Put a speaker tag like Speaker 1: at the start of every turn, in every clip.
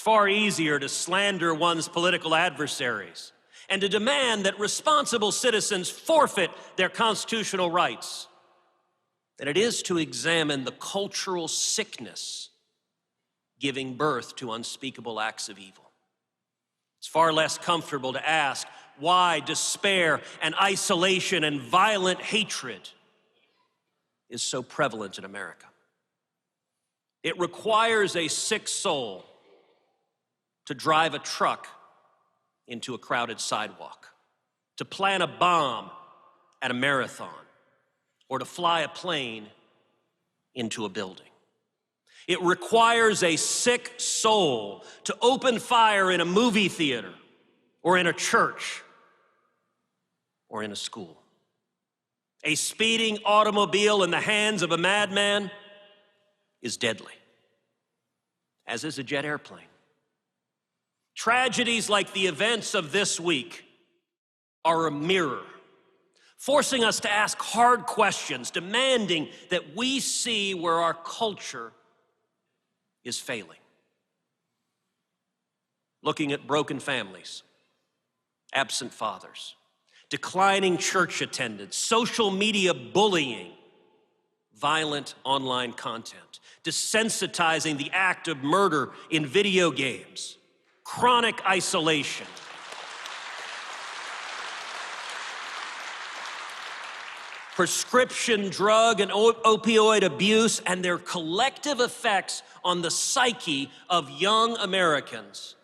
Speaker 1: far easier to slander one's political adversaries and to demand that responsible citizens forfeit their constitutional rights than it is to examine the cultural sickness giving birth to unspeakable acts of evil. It's far less comfortable to ask why despair and isolation and violent hatred is so prevalent in America. It requires a sick soul to drive a truck into a crowded sidewalk, to plant a bomb at a marathon, or to fly a plane into a building. It requires a sick soul to open fire in a movie theater, or in a church, or in a school. A speeding automobile in the hands of a madman is deadly, as is a jet airplane. Tragedies like the events of this week are a mirror, forcing us to ask hard questions, demanding that we see where our culture is failing. Looking at broken families, absent fathers, declining church attendance, social media bullying, violent online content, desensitizing the act of murder in video games, chronic isolation, prescription drug and opioid abuse, and their collective effects on the psyche of young Americans.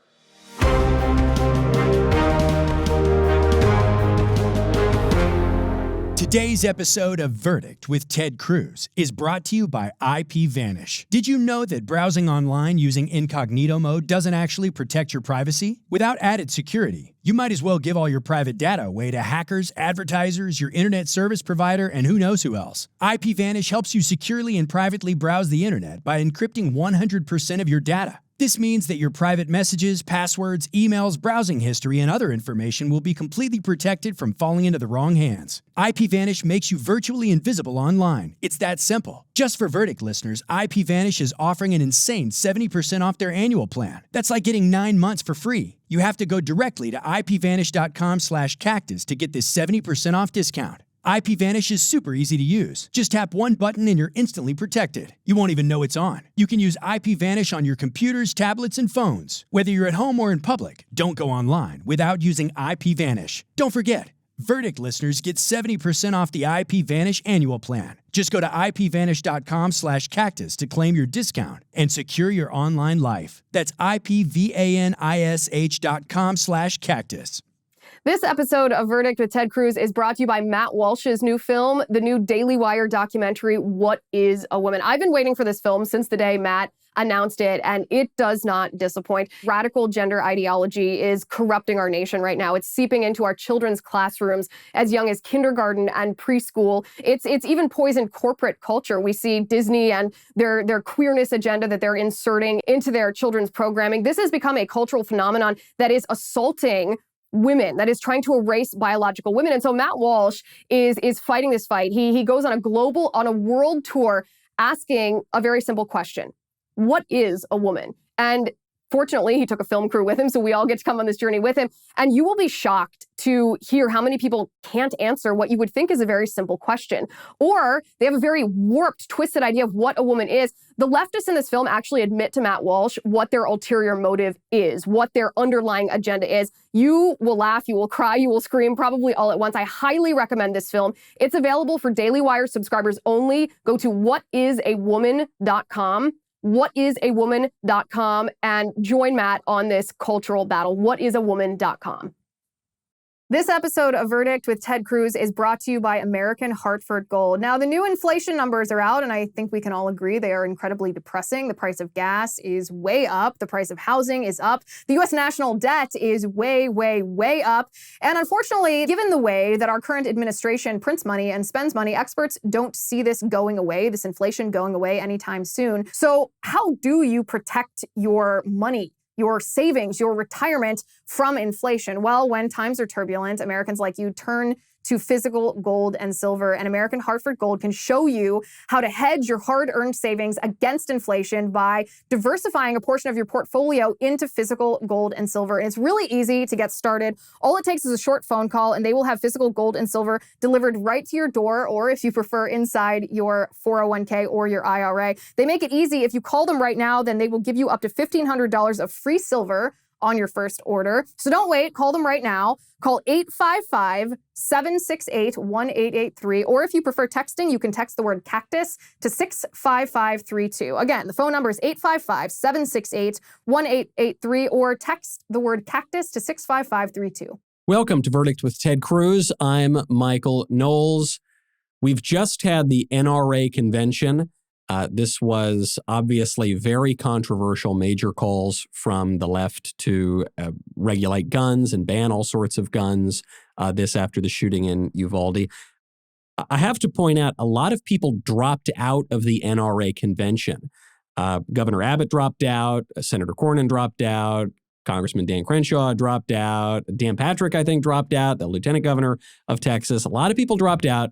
Speaker 2: Today's episode of Verdict with Ted Cruz is brought to you by Ipvanish. Did you know that browsing online using incognito mode doesn't actually protect your privacy? Without added security, you might as well give all your private data away to hackers, advertisers, your internet service provider, and who knows who else. Ipvanish helps you securely and privately browse the internet by encrypting 100% of your data. This means that your private messages, passwords, emails, browsing history, and other information will be completely protected from falling into the wrong hands. Ipvanish makes you virtually invisible online. It's that simple. Just for Verdict listeners, Ipvanish is offering an insane 70% off their annual plan. That's like getting 9 months for free. You have to go directly to ipvanish.com/cactus to get this 70% off discount. Ipvanish is super easy to use. Just tap one button and you're instantly protected. You won't even know it's on. You can use Ipvanish on your computers, tablets, and phones. Whether you're at home or in public, don't go online without using Ipvanish. Don't forget, Verdict listeners get 70% off the Ipvanish annual plan. Just go to ipvanish.com/cactus to claim your discount and secure your online life. That's ipvanish.com/cactus.
Speaker 3: This episode of Verdict with Ted Cruz is brought to you by Matt Walsh's new film, the new Daily Wire documentary, What is a Woman? I've been waiting for this film since the day Matt announced it, and it does not disappoint. Radical gender ideology is corrupting our nation right now. It's seeping into our children's classrooms as young as kindergarten and preschool. It's even poisoned corporate culture. We see Disney and their queerness agenda that they're inserting into their children's programming. This has become a cultural phenomenon that is assaulting women, that is trying to erase biological women. And so Matt Walsh is fighting this fight. He goes on a world tour asking a very simple question. What is a woman? And fortunately, he took a film crew with him, so we all get to come on this journey with him. And you will be shocked to hear how many people can't answer what you would think is a very simple question. Or they have a very warped, twisted idea of what a woman is. The leftists in this film actually admit to Matt Walsh what their ulterior motive is, what their underlying agenda is. You will laugh, you will cry, you will scream, probably all at once. I highly recommend this film. It's available for Daily Wire subscribers only. Go to whatisawoman.com. whatisawoman.com and join Matt on this cultural battle. whatisawoman.com. This episode of Verdict with Ted Cruz is brought to you by American Hartford Gold. Now, the new inflation numbers are out, and I think we can all agree they are incredibly depressing. The price of gas is way up. The price of housing is up. The U.S. national debt is way, way, way up. And unfortunately, given the way that our current administration prints money and spends money, experts don't see this going away, this inflation going away anytime soon. So how do you protect your money, your savings, your retirement from inflation? Well, when times are turbulent, Americans like you turn to physical gold and silver. And American Hartford Gold can show you how to hedge your hard-earned savings against inflation by diversifying a portion of your portfolio into physical gold and silver. And it's really easy to get started. All it takes is a short phone call, and they will have physical gold and silver delivered right to your door, or if you prefer, inside your 401k or your IRA. They make it easy. If you call them right now, then they will give you up to $1,500 of free silver on your first order. So don't wait. Call them right now. Call 855-768-1883. Or if you prefer texting, you can text the word CACTUS to 65532. Again, the phone number is 855-768-1883, or text the word CACTUS to 65532.
Speaker 4: Welcome to Verdict with Ted Cruz. I'm Michael Knowles. We've just had the NRA convention. This was obviously very controversial, major calls from the left to regulate guns and ban all sorts of guns, this after the shooting in Uvalde. I have to point out, a lot of people dropped out of the NRA convention. Governor Abbott dropped out, Senator Cornyn dropped out, Congressman Dan Crenshaw dropped out, Dan Patrick, I think, dropped out, the lieutenant governor of Texas. A lot of people dropped out.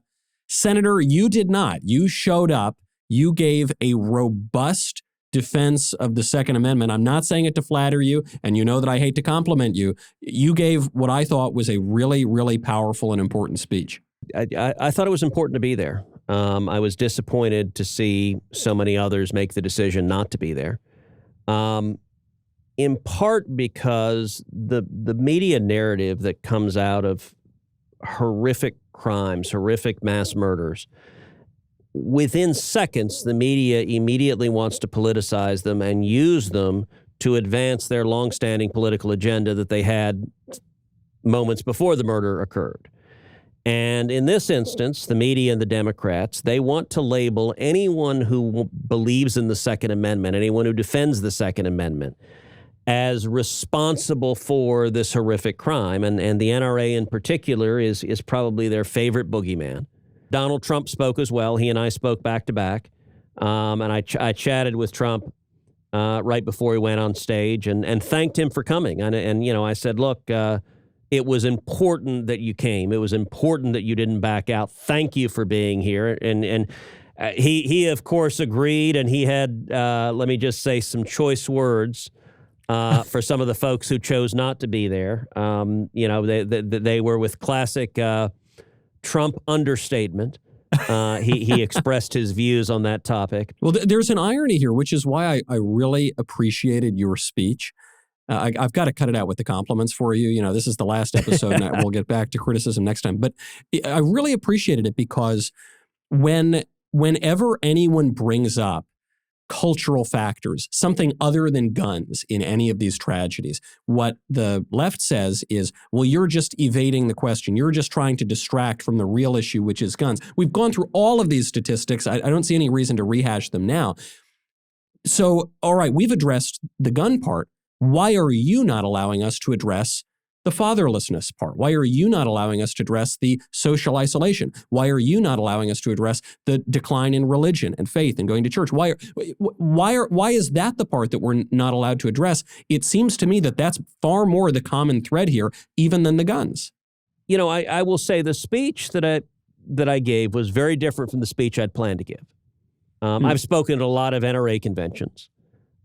Speaker 4: Senator, you did not. You showed up. You gave a robust defense of the Second Amendment. I'm not saying it to flatter you, and you know that I hate to compliment you. You gave what I thought was a really, really powerful and important speech.
Speaker 1: I thought it was important to be there. I was disappointed to see so many others make the decision not to be there, in part because the media narrative that comes out of horrific crimes, horrific mass murders, within seconds, the media immediately wants to politicize them and use them to advance their longstanding political agenda that they had moments before the murder occurred. And in this instance, the media and the Democrats, they want to label anyone who believes in the Second Amendment, anyone who defends the Second Amendment, as responsible for this horrific crime. And the NRA in particular is probably their favorite boogeyman. Donald Trump spoke as well. He and I spoke back to back. And I chatted with Trump right before he went on stage and thanked him for coming. And you know, I said, look, it was important that you came. It was important that you didn't back out. Thank you for being here. And he of course agreed. And he had, let me just say, some choice words for some of the folks who chose not to be there. You know, they were with classic Trump understatement. He expressed his views on that topic.
Speaker 4: Well, there's an irony here, which is why I really appreciated your speech. I've got to cut it out with the compliments for you. You know, this is the last episode, and we'll get back to criticism next time. But I really appreciated it because whenever anyone brings up cultural factors, something other than guns in any of these tragedies, what the left says is, well, you're just evading the question. You're just trying to distract from the real issue, which is guns. We've gone through all of these statistics. I don't see any reason to rehash them now. So, all right, we've addressed the gun part. Why are you not allowing us to address the fatherlessness part? Why are you not allowing us to address the social isolation? Why are you not allowing us to address the decline in religion and faith and going to church? Why is that the part that we're not allowed to address? It seems to me that that's far more the common thread here, even than the guns.
Speaker 1: You know, I will say the speech that I gave was very different from the speech I'd planned to give. I've spoken at a lot of NRA conventions.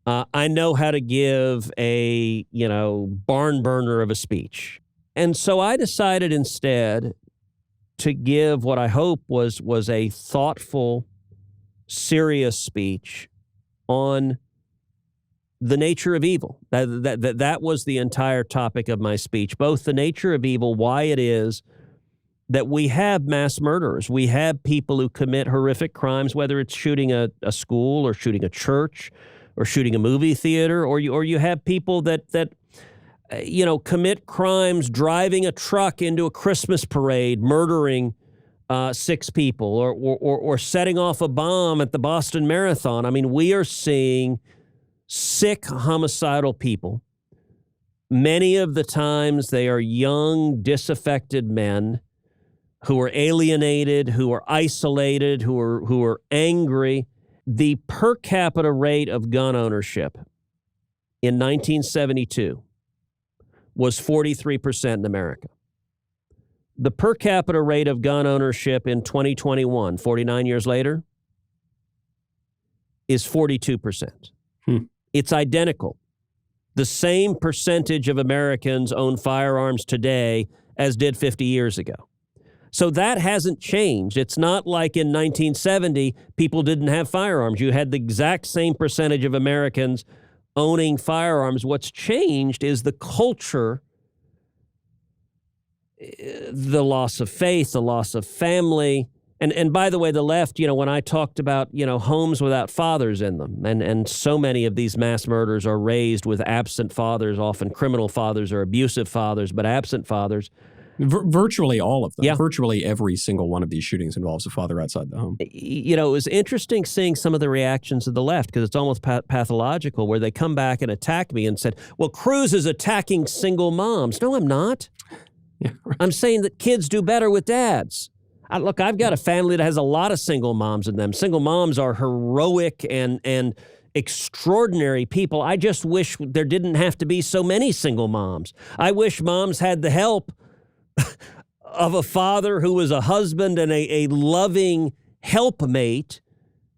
Speaker 1: I know how to give a, barn burner of a speech. And so I decided instead to give what I hope was a thoughtful, serious speech on the nature of evil. That was the entire topic of my speech, both the nature of evil, why it is that we have mass murderers. We have people who commit horrific crimes, whether it's shooting a school or shooting a church or shooting a movie theater, or you have people that commit crimes driving a truck into a Christmas parade, murdering 6 people, or setting off a bomb at the Boston Marathon. I mean, we are seeing sick, homicidal people. Many of the times they are young, disaffected men who are alienated, who are isolated, who are angry. The per capita rate of gun ownership in 1972 was 43% in America. The per capita rate of gun ownership in 2021, 49 years later, is 42%. It's identical. The same percentage of Americans own firearms today as did 50 years ago. So that hasn't changed. It's not like in 1970, people didn't have firearms. You had the exact same percentage of Americans owning firearms. What's changed is the culture, the loss of faith, the loss of family. And by the way, the left, when I talked about, homes without fathers in them, and so many of these mass murders are raised with absent fathers, often criminal fathers or abusive fathers, but absent fathers.
Speaker 4: Virtually all of them.
Speaker 1: Yeah.
Speaker 4: Virtually every single one of these shootings involves a father outside the home.
Speaker 1: It was interesting seeing some of the reactions of the left, because it's almost pathological, where they come back and attack me and said, well, Cruz is attacking single moms. No, I'm not.
Speaker 4: Yeah, right.
Speaker 1: I'm saying that kids do better with dads. Look, I've got a family that has a lot of single moms in them. Single moms are heroic and extraordinary people. I just wish there didn't have to be so many single moms. I wish moms had the help of a father who was a husband and a loving helpmate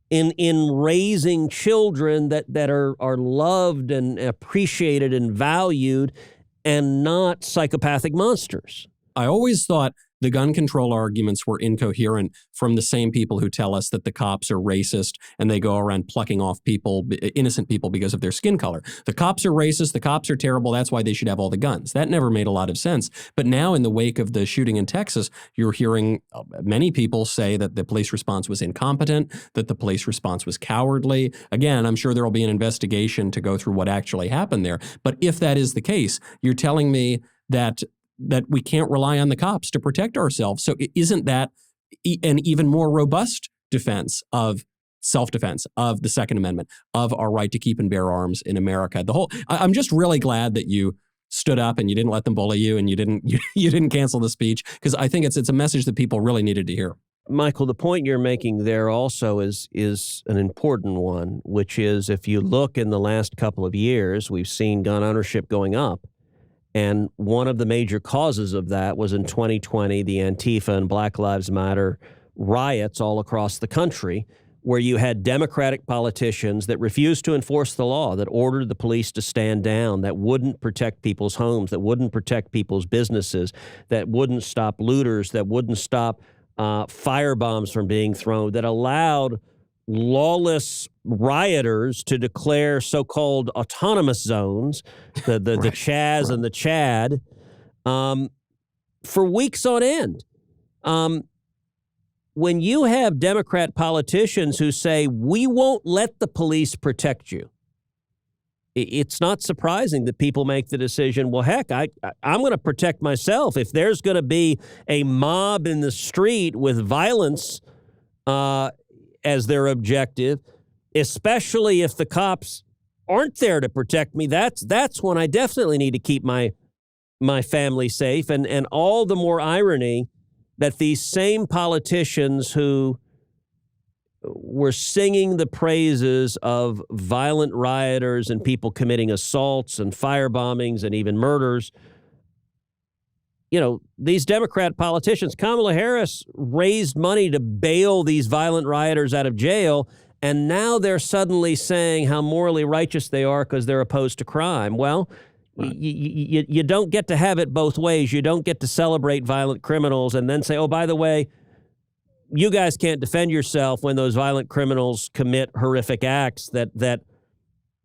Speaker 1: in raising children that are loved and appreciated and valued, and not psychopathic monsters.
Speaker 4: I always thought the gun control arguments were incoherent from the same people who tell us that the cops are racist and they go around plucking off people, innocent people, because of their skin color. The cops are racist. The cops are terrible. That's why they should have all the guns. That never made a lot of sense. But now, in the wake of the shooting in Texas, you're hearing many people say that the police response was incompetent, that the police response was cowardly. Again, I'm sure there will be an investigation to go through what actually happened there. But if that is the case, you're telling me that we can't rely on the cops to protect ourselves. So isn't that an even more robust defense of self-defense, of the Second Amendment, of our right to keep and bear arms in America? I'm just really glad that you stood up and you didn't let them bully you, and you didn't cancel the speech, because I think it's a message that people really needed to hear.
Speaker 1: Michael, the point you're making there also is an important one, which is, if you look in the last couple of years, we've seen gun ownership going up. And one of the major causes of that was in 2020, the Antifa and Black Lives Matter riots all across the country, where you had Democratic politicians that refused to enforce the law, that ordered the police to stand down, that wouldn't protect people's homes, that wouldn't protect people's businesses, that wouldn't stop looters, that wouldn't stop firebombs from being thrown, that allowed lawless rioters to declare so-called autonomous zones, the
Speaker 4: Right.
Speaker 1: Chaz and the Chad, for weeks on end. When you have Democrat politicians who say, we won't let the police protect you, it's not surprising that people make the decision, well, heck, I'm going to protect myself. If there's going to be a mob in the street with violence as their objective, especially if the cops aren't there to protect me, that's when I definitely need to keep my family safe. And all the more irony that these same politicians who were singing the praises of violent rioters and people committing assaults and firebombings and even murders, these Democrat politicians, Kamala Harris raised money to bail these violent rioters out of jail, and now they're suddenly saying how morally righteous they are because they're opposed to crime. Well, right. You don't get to have it both ways. You don't get to celebrate violent criminals and then say, oh, by the way, you guys can't defend yourself when those violent criminals commit horrific acts that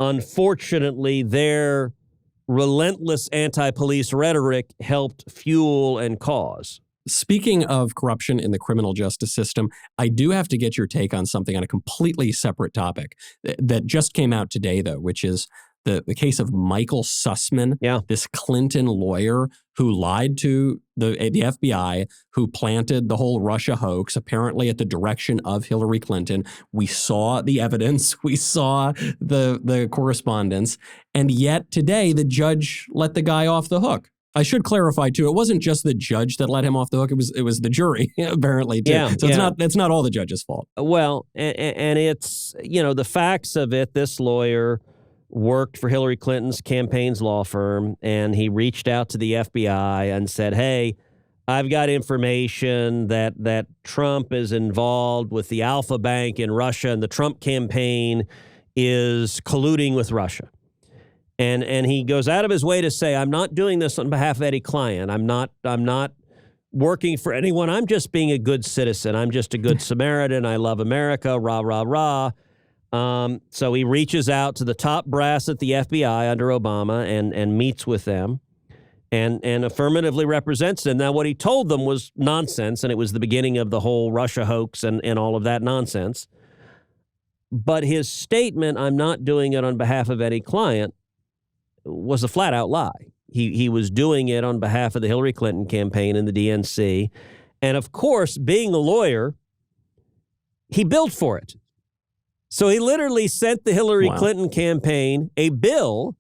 Speaker 1: unfortunately their relentless anti-police rhetoric helped fuel and cause.
Speaker 4: Speaking of corruption in the criminal justice system, I do have to get your take on something on a completely separate topic that just came out today, though, which is the case of Michael Sussman, this Clinton lawyer who lied to the FBI, who planted the whole Russia hoax, apparently at the direction of Hillary Clinton. We saw the evidence. We saw the correspondence. And yet today, the judge let the guy off the hook. I should clarify, too, it wasn't just the judge that let him off the hook. It was the jury, apparently, too. So it's not all the judge's fault.
Speaker 1: Well, and it's, the facts of it, this lawyer worked for Hillary Clinton's campaign's law firm, and he reached out to the FBI and said, hey, I've got information that Trump is involved with the Alpha Bank in Russia, and the Trump campaign is colluding with Russia. And he goes out of his way to say, I'm not doing this on behalf of any client. I'm not working for anyone. I'm just being a good citizen. I'm just a good Samaritan. I love America, rah, rah, rah. So he reaches out to the top brass at the FBI under Obama and meets with them and affirmatively represents them. Now, what he told them was nonsense, and it was the beginning of the whole Russia hoax and all of that nonsense. But his statement, I'm not doing it on behalf of any client, was a flat-out lie. He was doing it on behalf of the Hillary Clinton campaign and the DNC. And, of course, being a lawyer, he billed for it. So he literally sent the Hillary Clinton campaign a bill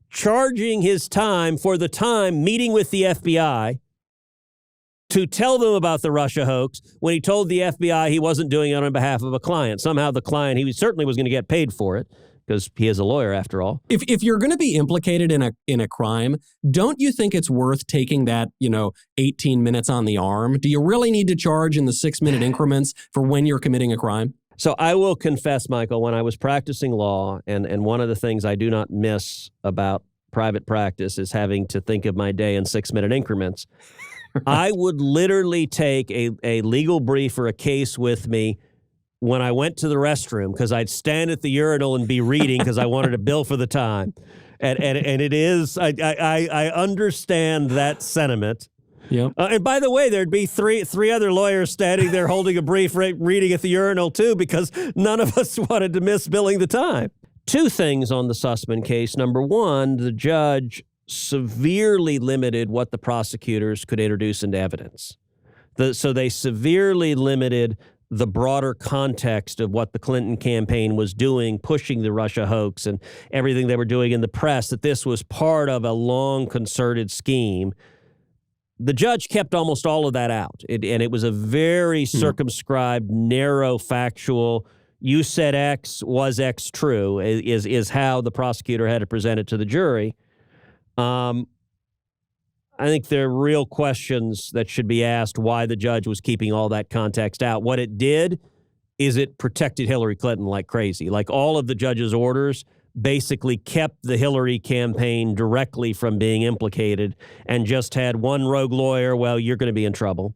Speaker 1: charging his time for the time meeting with the FBI to tell them about the Russia hoax when he told the FBI he wasn't doing it on behalf of a client. Somehow the client, he certainly was going to get paid for it because he is a lawyer after all.
Speaker 4: If you're going to be implicated in a crime, don't you think it's worth taking that, 18 minutes on the arm? Do you really need to charge in the 6-minute increments for when you're committing a crime?
Speaker 1: So I will confess, Michael, when I was practicing law, and one of the things I do not miss about private practice is having to think of my day in 6-minute increments. I would literally take a legal brief or a case with me when I went to the restroom because I'd stand at the urinal and be reading because I wanted to bill for the time. And it is, I understand that sentiment.
Speaker 4: Yep.
Speaker 1: And by the way, there'd be three other lawyers standing there holding a brief reading at the urinal too because none of us wanted to miss billing the time. Two things on the Sussman case. Number one, the judge severely limited what the prosecutors could introduce into evidence. So they severely limited the broader context of what the Clinton campaign was doing, pushing the Russia hoax and everything they were doing in the press, that this was part of a long concerted scheme. The judge kept almost all of that out, and it was a very circumscribed, narrow, factual, you said X, was X true, is how the prosecutor had to present it to the jury. I think there are real questions that should be asked why the judge was keeping all that context out. What it did is it protected Hillary Clinton like crazy. Like all of the judge's orders basically kept the Hillary campaign directly from being implicated and just had one rogue lawyer, well, you're going to be in trouble.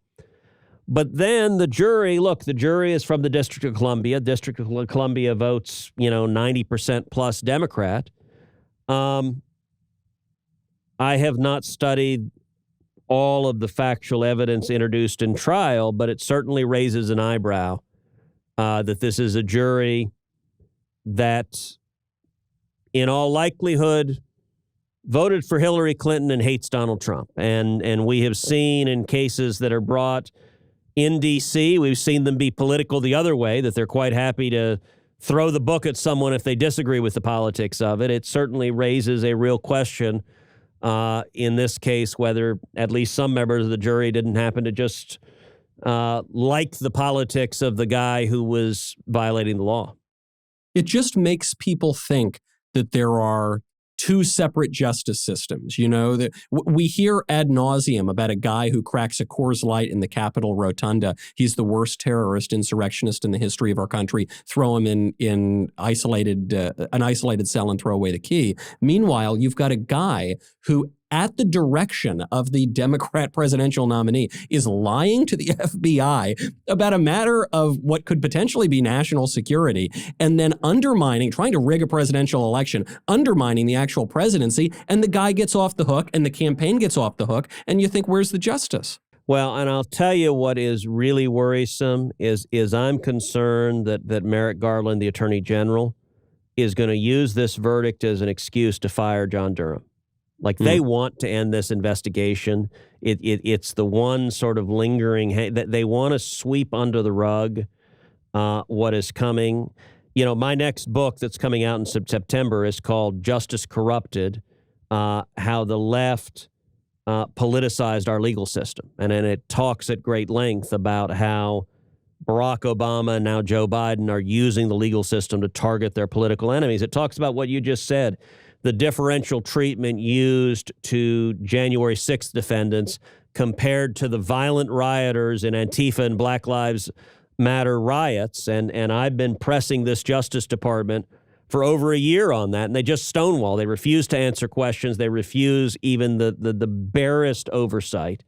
Speaker 1: But then the jury, look, the jury is from the District of Columbia. District of Columbia votes, 90% plus Democrat. I have not studied all of the factual evidence introduced in trial, but it certainly raises an eyebrow that this is a jury that, in all likelihood, voted for Hillary Clinton and hates Donald Trump. And we have seen in cases that are brought in D.C., we've seen them be political the other way, that they're quite happy to throw the book at someone if they disagree with the politics of it. It certainly raises a real question in this case, whether at least some members of the jury didn't happen to just like the politics of the guy who was violating the law.
Speaker 4: It just makes people think that there are two separate justice systems. That we hear ad nauseum about a guy who cracks a Coors Light in the Capitol Rotunda. He's the worst terrorist insurrectionist in the history of our country. Throw him in an isolated cell and throw away the key. Meanwhile, you've got a guy who, at the direction of the Democrat presidential nominee, is lying to the FBI about a matter of what could potentially be national security, and then trying to rig a presidential election, undermining the actual presidency, and the guy gets off the hook and the campaign gets off the hook, and you think, where's the justice?
Speaker 1: Well, and I'll tell you what is really worrisome is I'm concerned that Merrick Garland, the Attorney General, is going to use this verdict as an excuse to fire John Durham. Like they want to end this investigation. It's the one sort of lingering that they want to sweep under the rug what is coming. My next book that's coming out in September is called Justice Corrupted, how the left politicized our legal system. And then it talks at great length about how Barack Obama and now Joe Biden are using the legal system to target their political enemies. It talks about what you just said. The differential treatment used to January 6th defendants compared to the violent rioters in Antifa and Black Lives Matter riots. And I've been pressing this Justice Department for over a year on that, and they just stonewall. They refuse to answer questions. They refuse even the barest oversight.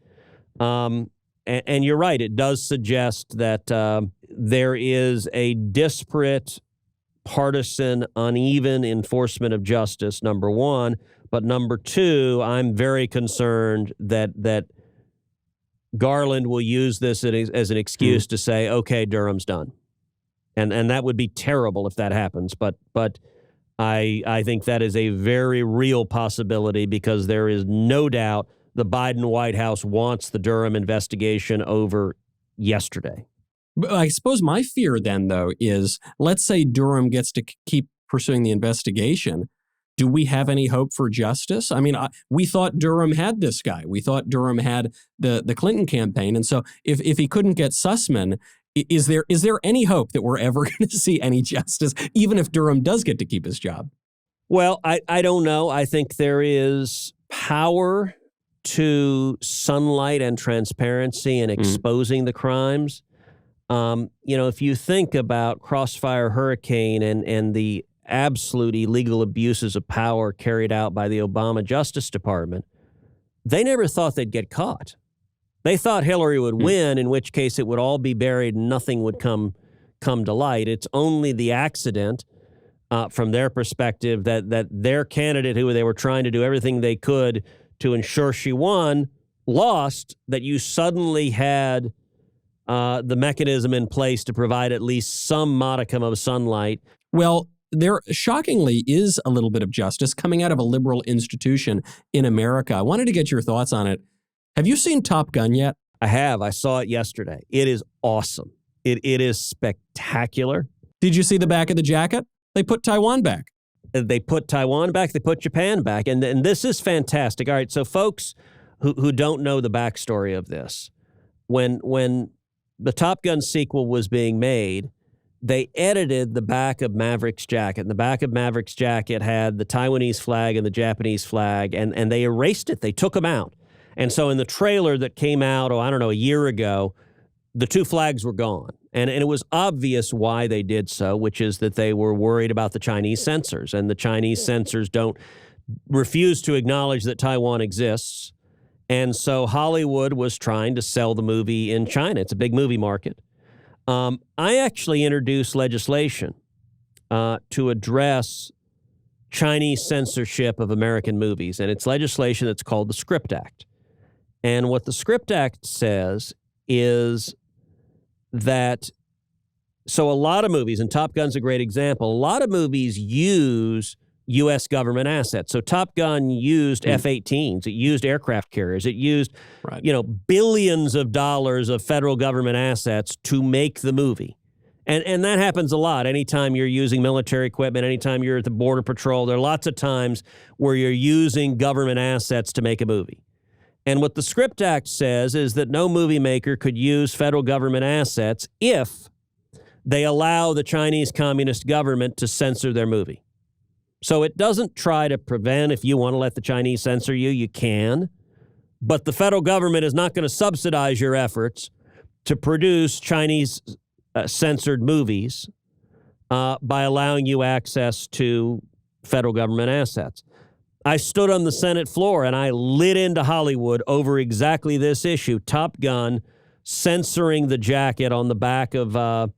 Speaker 1: And you're right, it does suggest that there is a disparate, partisan, uneven enforcement of justice, number one. But number two, I'm very concerned that Garland will use this as an excuse to say, okay, Durham's done. And that would be terrible if that happens. But I think that is a very real possibility, because there is no doubt the Biden White House wants the Durham investigation over yesterday.
Speaker 4: But I suppose my fear then, though, is let's say Durham gets to keep pursuing the investigation. Do we have any hope for justice? I mean, we thought Durham had this guy. We thought Durham had the Clinton campaign. And so if he couldn't get Sussman, is there any hope that we're ever going to see any justice, even if Durham does get to keep his job?
Speaker 1: Well, I don't know. I think there is power to sunlight and transparency and exposing the crimes. If you think about Crossfire Hurricane and the absolute illegal abuses of power carried out by the Obama Justice Department, they never thought they'd get caught. They thought Hillary would win, in which case it would all be buried and nothing would come to light. It's only the accident, from their perspective, that their candidate, who they were trying to do everything they could to ensure she won, lost, that you suddenly had the mechanism in place to provide at least some modicum of sunlight.
Speaker 4: Well, there shockingly is a little bit of justice coming out of a liberal institution in America. I wanted to get your thoughts on it. Have you seen Top Gun yet?
Speaker 1: I have. I saw it yesterday. It is awesome. It is spectacular.
Speaker 4: Did you see the back of the jacket? They put Taiwan back.
Speaker 1: They put Taiwan back. They put Japan back. And this is fantastic. All right, so folks who don't know the backstory of this, when the Top Gun sequel was being made, they edited the back of Maverick's jacket. And the back of Maverick's jacket had the Taiwanese flag and the Japanese flag, and they erased it. They took them out. And so in the trailer that came out, a year ago, the two flags were gone. And it was obvious why they did so, which is that they were worried about the Chinese censors. And the Chinese censors refuse to acknowledge that Taiwan exists. And so Hollywood was trying to sell the movie in China. It's a big movie market. I actually introduced legislation to address Chinese censorship of American movies. And it's legislation that's called the Script Act. And what the Script Act says is that, so a lot of movies, and Top Gun's a great example, a lot of movies use U.S. government assets. So Top Gun used F-18s. It used aircraft carriers. It used, billions of dollars of federal government assets to make the movie. And that happens a lot. Anytime you're using military equipment, anytime you're at the Border Patrol, there are lots of times where you're using government assets to make a movie. And what the Script Act says is that no movie maker could use federal government assets if they allow the Chinese Communist government to censor their movie. So it doesn't try to prevent, if you want to let the Chinese censor you, you can. But the federal government is not going to subsidize your efforts to produce Chinese censored movies by allowing you access to federal government assets. I stood on the Senate floor and I lit into Hollywood over exactly this issue. Top Gun censoring the jacket on the back of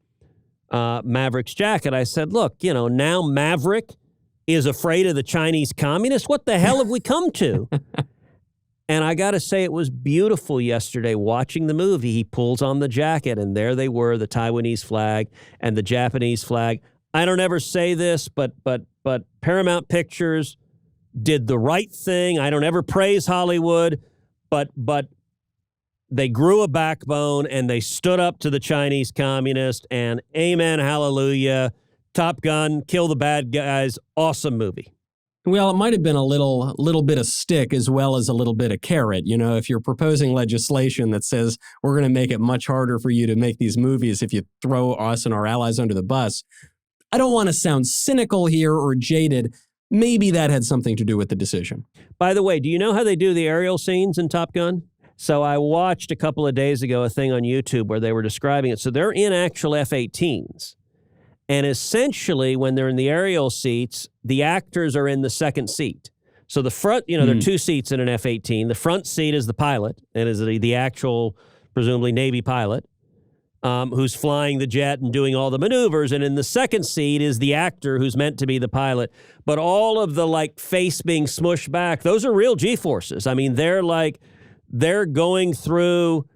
Speaker 1: Maverick's jacket. I said, look, now Maverick is afraid of the Chinese communists. What the hell have we come to? And I got to say, it was beautiful yesterday watching the movie. He pulls on the jacket and there they were, the Taiwanese flag and the Japanese flag. I don't ever say this, but Paramount Pictures did the right thing. I don't ever praise Hollywood, but they grew a backbone and they stood up to the Chinese communists, and amen, hallelujah. Top Gun, kill the bad guys. Awesome movie.
Speaker 4: Well, it might have been a little bit of stick as well as a little bit of carrot. If you're proposing legislation that says we're going to make it much harder for you to make these movies if you throw us and our allies under the bus, I don't want to sound cynical here or jaded. Maybe that had something to do with the decision.
Speaker 1: By the way, do you know how they do the aerial scenes in Top Gun? So I watched a couple of days ago a thing on YouTube where they were describing it. So they're in actual F-18s. And essentially, when they're in the aerial seats, the actors are in the second seat. So the front, there are two seats in an F-18. The front seat is the pilot, and is the actual, presumably, Navy pilot, who's flying the jet and doing all the maneuvers. And in the second seat is the actor who's meant to be the pilot. But all of the, face being smushed back, those are real G-forces. I mean, they're going through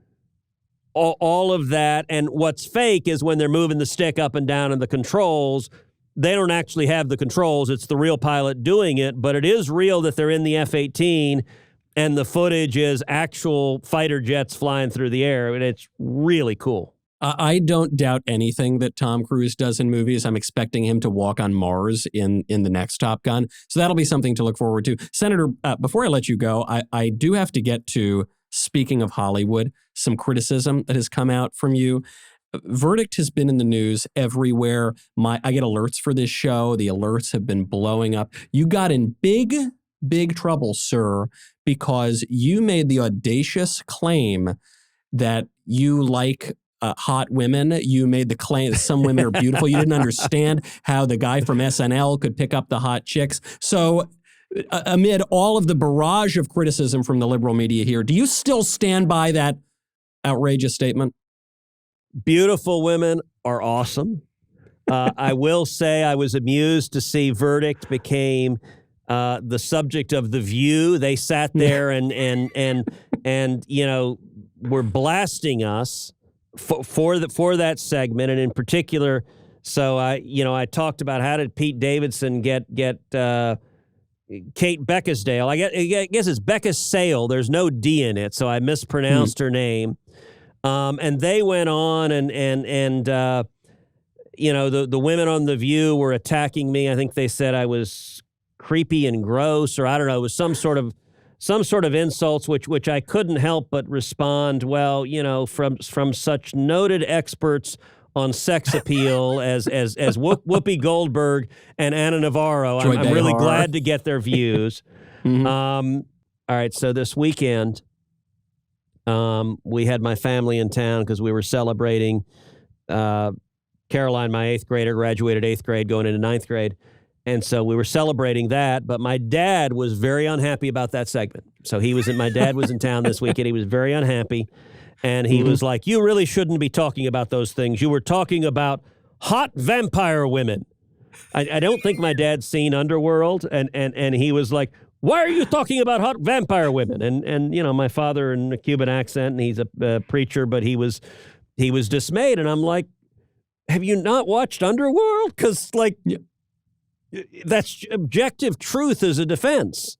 Speaker 1: all of that. And what's fake is when they're moving the stick up and down in the controls, they don't actually have the controls. It's the real pilot doing it. But it is real that they're in the F-18 and the footage is actual fighter jets flying through the air. And it's really cool.
Speaker 4: I don't doubt anything that Tom Cruise does in movies. I'm expecting him to walk on Mars in the next Top Gun. So that'll be something to look forward to. Senator, before I let you go, I do have to get to, speaking of Hollywood, some criticism that has come out from you. Verdict has been in the news everywhere. I get alerts for this show. The alerts have been blowing up. You got in big trouble, sir, because you made the audacious claim that you like hot women. You made the claim that some women are beautiful. You didn't understand how the guy from SNL could pick up the hot chicks. So amid all of the barrage of criticism from the liberal media here, do you still stand by that outrageous statement?
Speaker 1: Beautiful women are awesome. I will say I was amused to see Verdict became the subject of The View. They sat there and were blasting us for that segment, and in particular, so I talked about how did Pete Davidson get Kate Beckinsale. I guess it's Beckinsale. There's no D in it, so I mispronounced her name. And they went on and the women on The View were attacking me. I think they said I was creepy and gross, or I don't know, it was some sort of insults, which I couldn't help but respond, well, from such noted experts on sex appeal as Whoopi Goldberg and Anna Navarro. I'm really glad to get their views. All right, so this weekend, we had my family in town because we were celebrating Caroline, my 8th grader, graduated 8th grade, going into 9th grade. And so we were celebrating that, but my dad was very unhappy about that segment. So my dad was in town this weekend. He was very unhappy. And he was like, you really shouldn't be talking about those things. You were talking about hot vampire women. I don't think my dad's seen Underworld. And he was like, why are you talking about hot vampire women? And my father in a Cuban accent, and he's a preacher, but he was dismayed. And I'm like, have you not watched Underworld? Because that's objective truth as a defense.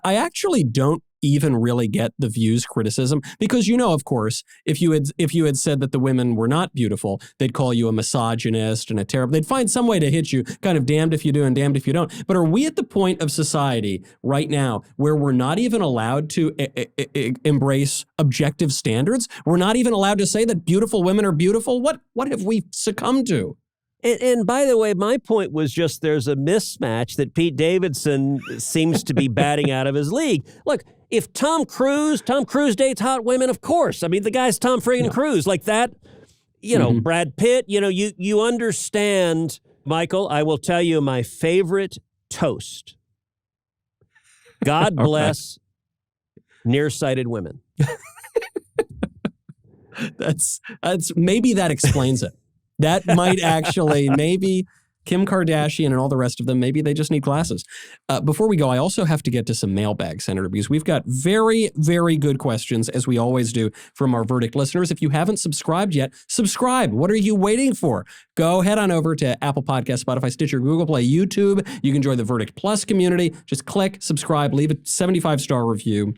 Speaker 4: I actually don't even really get The View's criticism because, of course, if you had said that the women were not beautiful, they'd call you a misogynist and a terrible. They'd find some way to hit you, kind of damned if you do and damned if you don't. But are we at the point of society right now where we're not even allowed to embrace objective standards? We're not even allowed to say that beautiful women are beautiful? What have we succumbed to?
Speaker 1: And by the way, my point was just there's a mismatch that Pete Davidson seems to be batting out of his league. Look, if Tom Cruise dates hot women, of course. I mean, the guy's Tom friggin' Cruise. Like that, Brad Pitt, you understand, Michael, I will tell you my favorite toast. God bless nearsighted women.
Speaker 4: That's maybe that explains it. That might actually, maybe Kim Kardashian and all the rest of them, maybe they just need glasses. Before we go, I also have to get to some mailbag, Senator, because we've got very, very good questions, as we always do, from our Verdict listeners. If you haven't subscribed yet, subscribe. What are you waiting for? Go head on over to Apple Podcasts, Spotify, Stitcher, Google Play, YouTube. You can join the Verdict Plus community. Just click, subscribe, leave a 75-star review.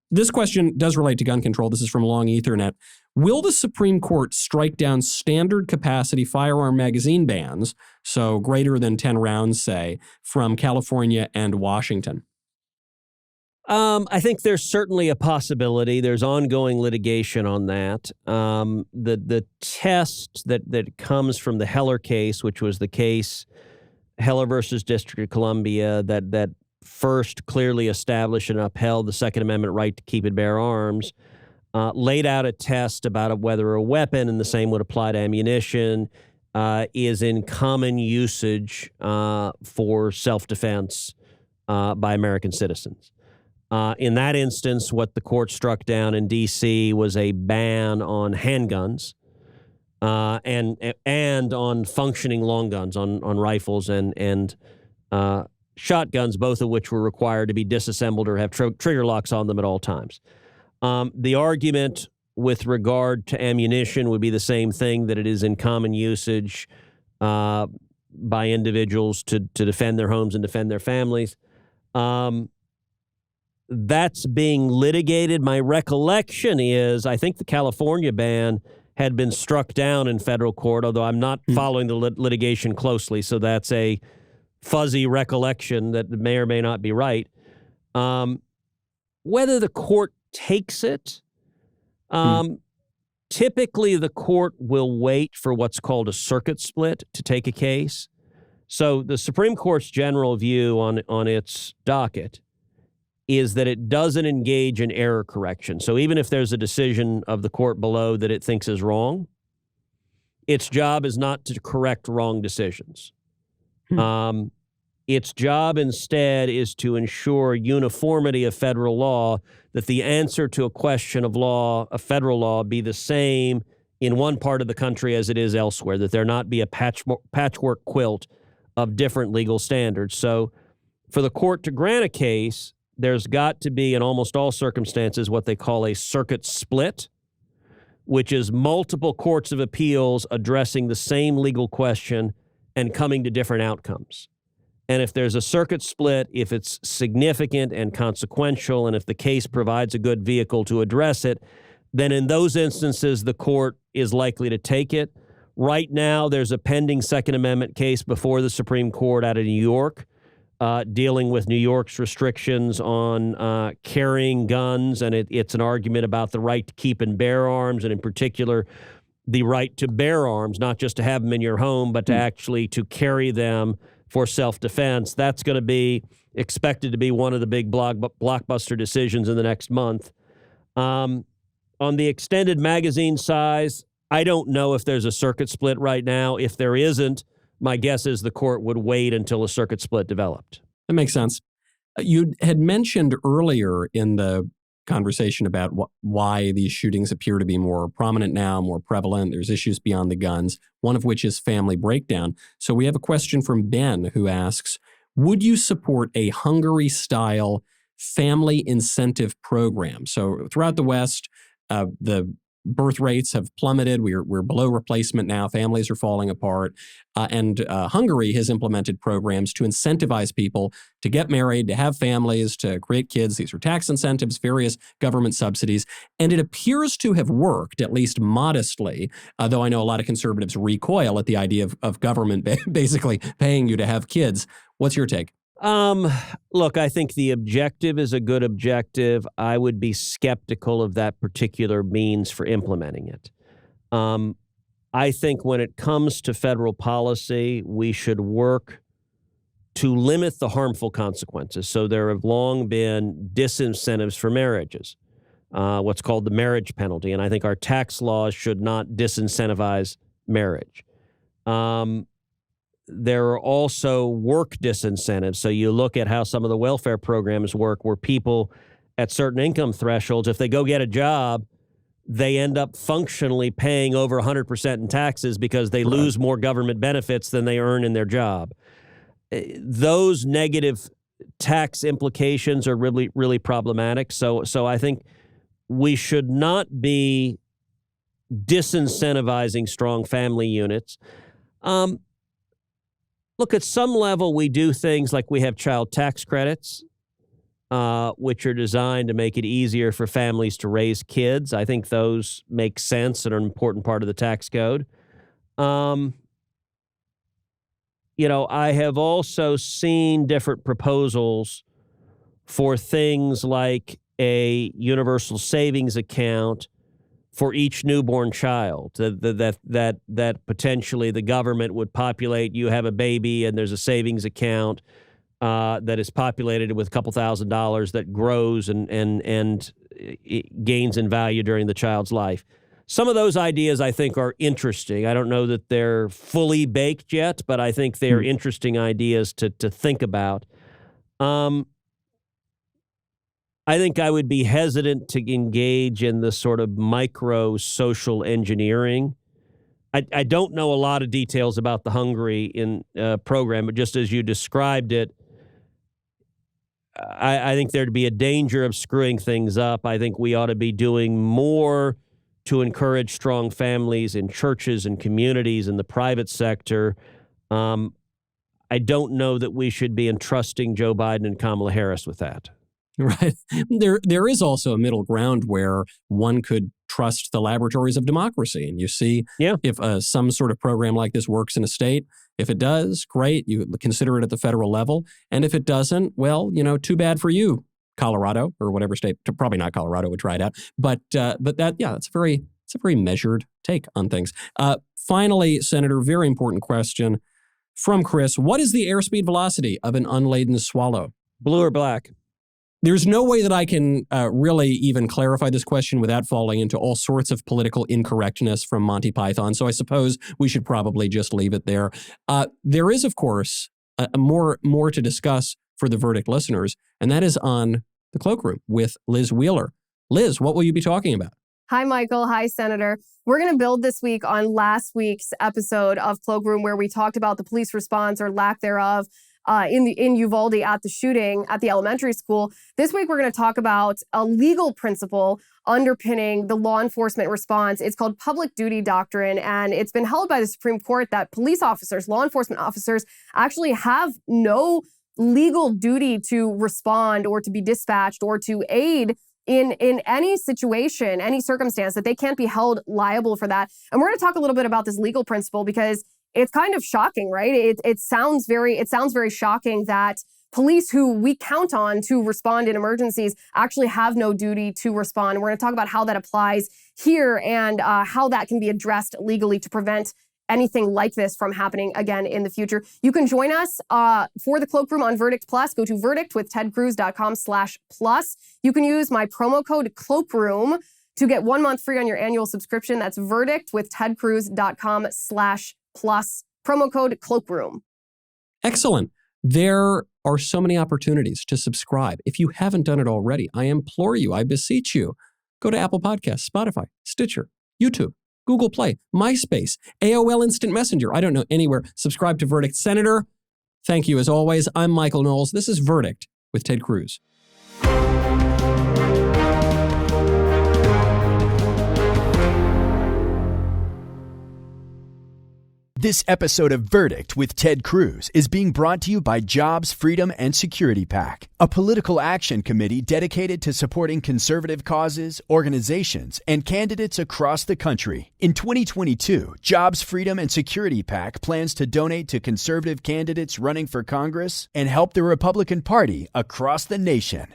Speaker 4: This question does relate to gun control. This is from Long Ethernet. Will the Supreme Court strike down standard capacity firearm magazine bans, so greater than 10 rounds, say, from California and Washington?
Speaker 1: I think there's certainly a possibility. There's ongoing litigation on that. The test that comes from the Heller case, which was the case, Heller versus District of Columbia, that first clearly established and upheld the Second Amendment right to keep and bear arms, laid out a test about whether a weapon, and the same would apply to ammunition, is in common usage for self-defense by American citizens. In that instance, what the court struck down in D.C. was a ban on handguns and on functioning long guns, on rifles and shotguns, both of which were required to be disassembled or have trigger locks on them at all times. The argument with regard to ammunition would be the same thing, that it is in common usage by individuals to defend their homes and defend their families. That's being litigated. My recollection is I think the California ban had been struck down in federal court, although I'm not following the litigation closely, so that's a fuzzy recollection that may or may not be right. Whether the court takes it, typically the court will wait for what's called a circuit split to take a case. So the Supreme Court's general view on its docket is that it doesn't engage in error correction. So even if there's a decision of the court below that it thinks is wrong, its job is not to correct wrong decisions. Its job instead is to ensure uniformity of federal law, that the answer to a question of law, a federal law, be the same in one part of the country as it is elsewhere, that there not be a patchwork quilt of different legal standards. So for the court to grant a case, there's got to be, in almost all circumstances, what they call a circuit split, which is multiple courts of appeals addressing the same legal question and coming to different outcomes. And if there's a circuit split, if it's significant and consequential, and if the case provides a good vehicle to address it, then in those instances, the court is likely to take it. Right now, there's a pending Second Amendment case before the Supreme Court out of New York, dealing with New York's restrictions on carrying guns, and it's an argument about the right to keep and bear arms, and in particular, the right to bear arms, not just to have them in your home, but to actually to carry them for self-defense. That's going to be expected to be one of the big blockbuster decisions in the next month. On the extended magazine size, I don't know if there's a circuit split right now. If there isn't, my guess is the court would wait until a circuit split developed.
Speaker 4: That makes sense. You had mentioned earlier in the conversation about why these shootings appear to be more prominent now, more prevalent. There's issues beyond the guns, one of which is family breakdown. So we have a question from Ben who asks, would you support a Hungary-style family incentive program? So throughout the West, the birth rates have plummeted. We're below replacement now. Families are falling apart. And Hungary has implemented programs to incentivize people to get married, to have families, to create kids. These are tax incentives, various government subsidies. And it appears to have worked, at least modestly, though I know a lot of conservatives recoil at the idea of government basically paying you to have kids. What's your take?
Speaker 1: Look, I think the objective is a good objective. I would be skeptical of that particular means for implementing it. I think when it comes to federal policy, we should work to limit the harmful consequences. So there have long been disincentives for marriages, what's called the marriage penalty. And I think our tax laws should not disincentivize marriage. There are also work disincentives. So you look at how some of the welfare programs work, where people at certain income thresholds, if they go get a job, they end up functionally paying over 100% in taxes because they lose more government benefits than they earn in their job. Those negative tax implications are really, really problematic. So I think we should not be disincentivizing strong family units. Look, at some level, we do things like we have child tax credits, which are designed to make it easier for families to raise kids. I think those make sense and are an important part of the tax code. I have also seen different proposals for things like a universal savings account for each newborn child, that potentially the government would populate. You have a baby and there's a savings account that is populated with a couple $1,000s that grows and it gains in value during the child's life. Some of those ideas I think are interesting. I don't know that they're fully baked yet, but I think they are interesting ideas to think about. I think I would be hesitant to engage in the sort of micro social engineering. I don't know a lot of details about the Hungary program, but just as you described it, I think there'd be a danger of screwing things up. I think we ought to be doing more to encourage strong families in churches and communities in the private sector. I don't know that we should be entrusting Joe Biden and Kamala Harris with that.
Speaker 4: Right. There is also a middle ground where one could trust the laboratories of democracy. And you see if some sort of program like this works in a state. If it does, great. You consider it at the federal level. And if it doesn't, well, too bad for you, Colorado, or whatever state. Probably not Colorado would try it out. But it's a very measured take on things. Finally, Senator, very important question from Chris. What is the airspeed velocity of an unladen swallow?
Speaker 1: Blue or black?
Speaker 4: There's no way that I can really even clarify this question without falling into all sorts of political incorrectness from Monty Python. So I suppose we should probably just leave it there. There is, of course, more to discuss for the Verdict listeners, and that is on the Cloakroom with Liz Wheeler. Liz, what will you be talking about?
Speaker 3: Hi, Michael. Hi, Senator. We're going to build this week on last week's episode of Cloakroom, where we talked about the police response or lack thereof in Uvalde at the shooting at the elementary school. This week, we're going to talk about a legal principle underpinning the law enforcement response. It's called public duty doctrine, and it's been held by the Supreme Court that police officers, law enforcement officers, actually have no legal duty to respond or to be dispatched or to aid in any situation, any circumstance, that they can't be held liable for that. And we're going to talk a little bit about this legal principle because it's kind of shocking, right? It sounds very shocking that police who we count on to respond in emergencies actually have no duty to respond. We're going to talk about how that applies here and how that can be addressed legally to prevent anything like this from happening again in the future. You can join us for the Cloakroom on Verdict Plus. Go to verdictwithtedcruz.com/plus. You can use my promo code Cloakroom to get 1 month free on your annual subscription. That's verdictwithtedcruz.com/plus. Promo code Cloakroom.
Speaker 4: Excellent. There are so many opportunities to subscribe. If you haven't done it already, I implore you, I beseech you, go to Apple Podcasts, Spotify, Stitcher, YouTube, Google Play, MySpace, AOL Instant Messenger. I don't know, anywhere. Subscribe to Verdict. Senator, thank you as always. I'm Michael Knowles. This is Verdict with Ted Cruz.
Speaker 2: This episode of Verdict with Ted Cruz is being brought to you by Jobs, Freedom, and Security PAC, a political action committee dedicated to supporting conservative causes, organizations, and candidates across the country. In 2022, Jobs, Freedom, and Security PAC plans to donate to conservative candidates running for Congress and help the Republican Party across the nation.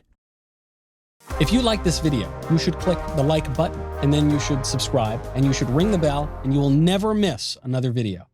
Speaker 4: If you like this video, you should click the like button, and then you should subscribe, and you should ring the bell, and you will never miss another video.